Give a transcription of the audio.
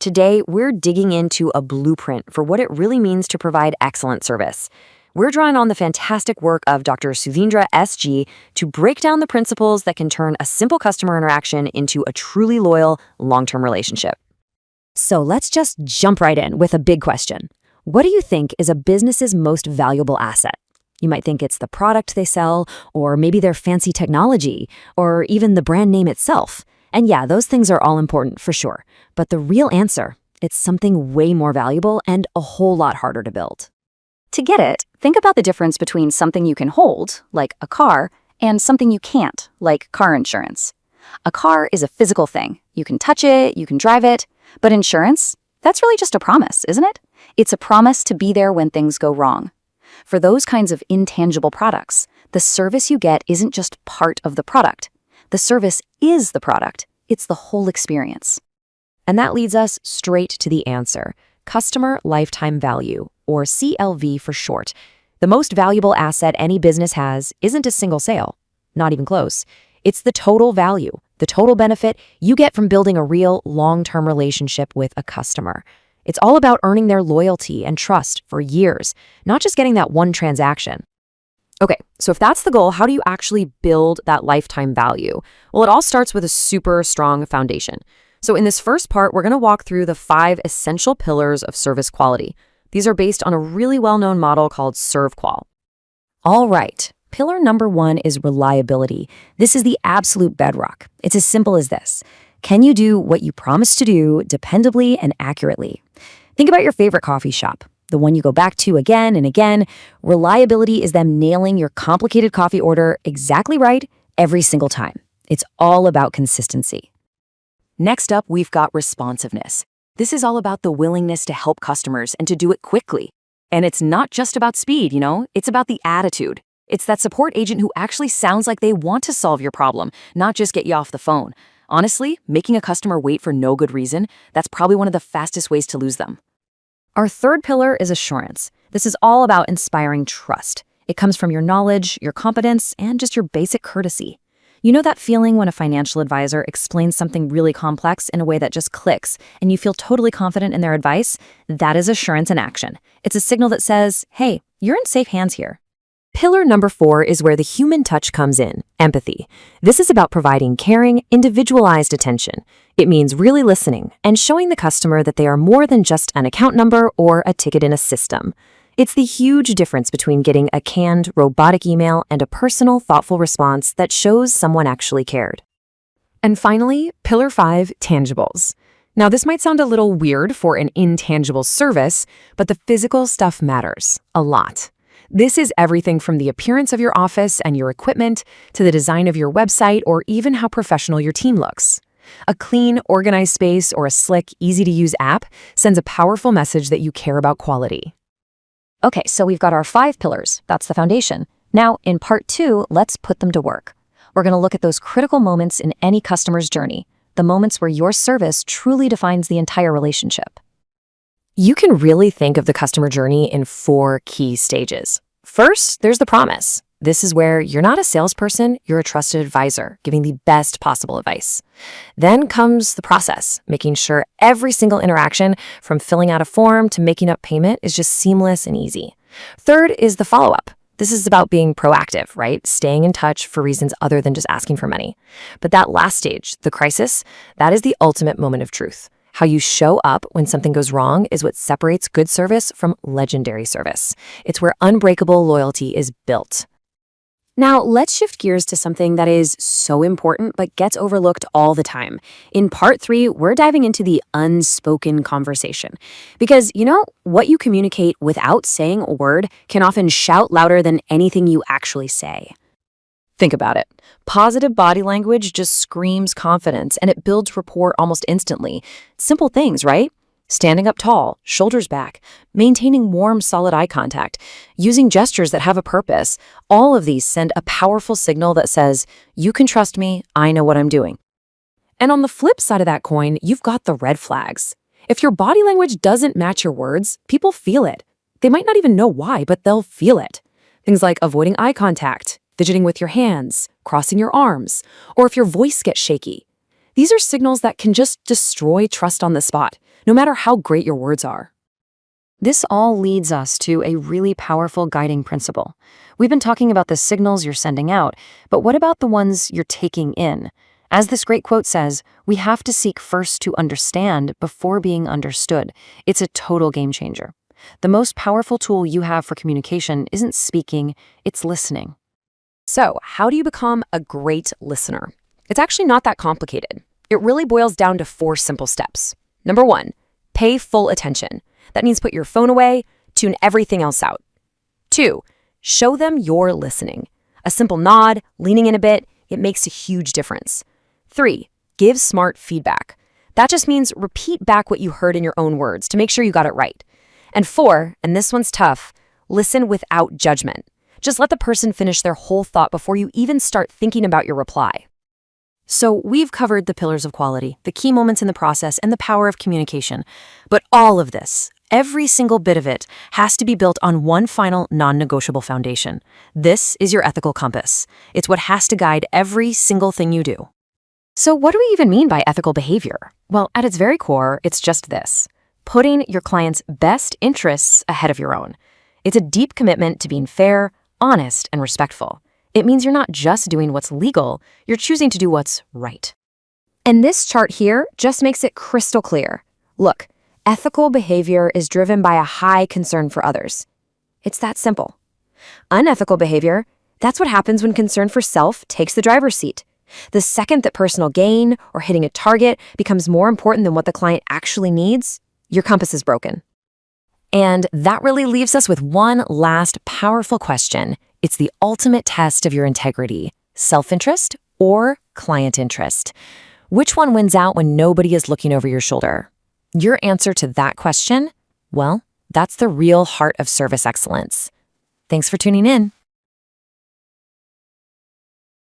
Today, we're digging into a blueprint for what it really means to provide excellent service. We're drawing on the fantastic work of Dr. Suvindra S.G. to break down the principles that can turn a simple customer interaction into a truly loyal, long-term relationship. So let's just jump right in with a big question. What do you think is a business's most valuable asset? You might think it's the product they sell, or maybe their fancy technology, or even the brand name itself. And yeah, those things are all important for sure. But the real answer, it's something way more valuable and a whole lot harder to build. To get it, think about the difference between something you can hold, like a car, and something you can't, like car insurance. A car is a physical thing. You can touch it, you can drive it. But insurance, that's really just a promise, isn't it? It's a promise to be there when things go wrong. For those kinds of intangible products, the service you get isn't just part of the product. The service is the product. It's the whole experience. And that leads us straight to the answer: customer lifetime value, or CLV for short. The most valuable asset any business has isn't a single sale, not even close. It's the total value, the total benefit you get from building a real long-term relationship with a customer. It's all about earning their loyalty and trust for years, not just getting that one transaction. Okay, so if that's the goal, how do you actually build that lifetime value? Well, it all starts with a super strong foundation. So in this first part, we're going to walk through the 5 essential pillars of service quality. These are based on a really well-known model called SERVQUAL. All right, pillar number 1 is reliability. This is the absolute bedrock. It's as simple as this. Can you do what you promised to do dependably and accurately? Think about your favorite coffee shop, the one you go back to again and again. Reliability is them nailing your complicated coffee order exactly right every single time. It's all about consistency. Next up, we've got responsiveness. This is all about the willingness to help customers and to do it quickly. And it's not just about speed, it's about the attitude. It's that support agent who actually sounds like they want to solve your problem, not just get you off the phone. Honestly, making a customer wait for no good reason, that's probably one of the fastest ways to lose them. Our third pillar is assurance. This is all about inspiring trust. It comes from your knowledge, your competence, and just your basic courtesy. You know that feeling when a financial advisor explains something really complex in a way that just clicks, and you feel totally confident in their advice? That is assurance in action. It's a signal that says, hey, you're in safe hands here. Pillar number 4 is where the human touch comes in, empathy. This is about providing caring, individualized attention. It means really listening and showing the customer that they are more than just an account number or a ticket in a system. It's the huge difference between getting a canned, robotic email and a personal, thoughtful response that shows someone actually cared. And finally, pillar 5, tangibles. Now, this might sound a little weird for an intangible service, but the physical stuff matters a lot. This is everything from the appearance of your office and your equipment to the design of your website or even how professional your team looks. A clean, organized space or a slick, easy-to-use app sends a powerful message that you care about quality. Okay, so we've got our 5 pillars. That's the foundation. Now, in part 2, let's put them to work. We're going to look at those critical moments in any customer's journey, the moments where your service truly defines the entire relationship. You can really think of the customer journey in 4 key stages. First, there's the promise. This is where you're not a salesperson, you're a trusted advisor, giving the best possible advice. Then comes the process, making sure every single interaction, from filling out a form to making up payment, is just seamless and easy. Third is the follow-up. This is about being proactive, right? Staying in touch for reasons other than just asking for money. But that last stage, the crisis, that is the ultimate moment of truth. How you show up when something goes wrong is what separates good service from legendary service. It's where unbreakable loyalty is built. Now, let's shift gears to something that is so important but gets overlooked all the time. In part 3, we're diving into the unspoken conversation. Because, what you communicate without saying a word can often shout louder than anything you actually say. Think about it. Positive body language just screams confidence, and it builds rapport almost instantly. Simple things, right? Standing up tall, shoulders back, maintaining warm, solid eye contact, using gestures that have a purpose. All of these send a powerful signal that says, you can trust me, I know what I'm doing. And on the flip side of that coin, you've got the red flags. If your body language doesn't match your words, people feel it. They might not even know why, but they'll feel it. Things like avoiding eye contact, fidgeting with your hands, crossing your arms, or if your voice gets shaky. These are signals that can just destroy trust on the spot, no matter how great your words are. This all leads us to a really powerful guiding principle. We've been talking about the signals you're sending out, but what about the ones you're taking in? As this great quote says, we have to seek first to understand before being understood. It's a total game changer. The most powerful tool you have for communication isn't speaking, it's listening. So, how do you become a great listener? It's actually not that complicated. It really boils down to 4 simple steps. Number 1, pay full attention. That means put your phone away, tune everything else out. 2, show them you're listening. A simple nod, leaning in a bit, it makes a huge difference. 3, give smart feedback. That just means repeat back what you heard in your own words to make sure you got it right. And 4, and this one's tough, listen without judgment. Just let the person finish their whole thought before you even start thinking about your reply. So we've covered the pillars of quality, the key moments in the process, and the power of communication. But all of this, every single bit of it, has to be built on one final non-negotiable foundation. This is your ethical compass. It's what has to guide every single thing you do. So what do we even mean by ethical behavior? Well, at its very core, it's just this: putting your client's best interests ahead of your own. It's a deep commitment to being fair, honest, and respectful. It means you're not just doing what's legal, you're choosing to do what's right. And this chart here just makes it crystal clear. Look, ethical behavior is driven by a high concern for others. It's that simple. Unethical behavior, that's what happens when concern for self takes the driver's seat. The second that personal gain or hitting a target becomes more important than what the client actually needs, your compass is broken. And that really leaves us with one last powerful question. It's the ultimate test of your integrity: self-interest or client interest. Which one wins out when nobody is looking over your shoulder? Your answer to that question? Well, that's the real heart of service excellence. Thanks for tuning in.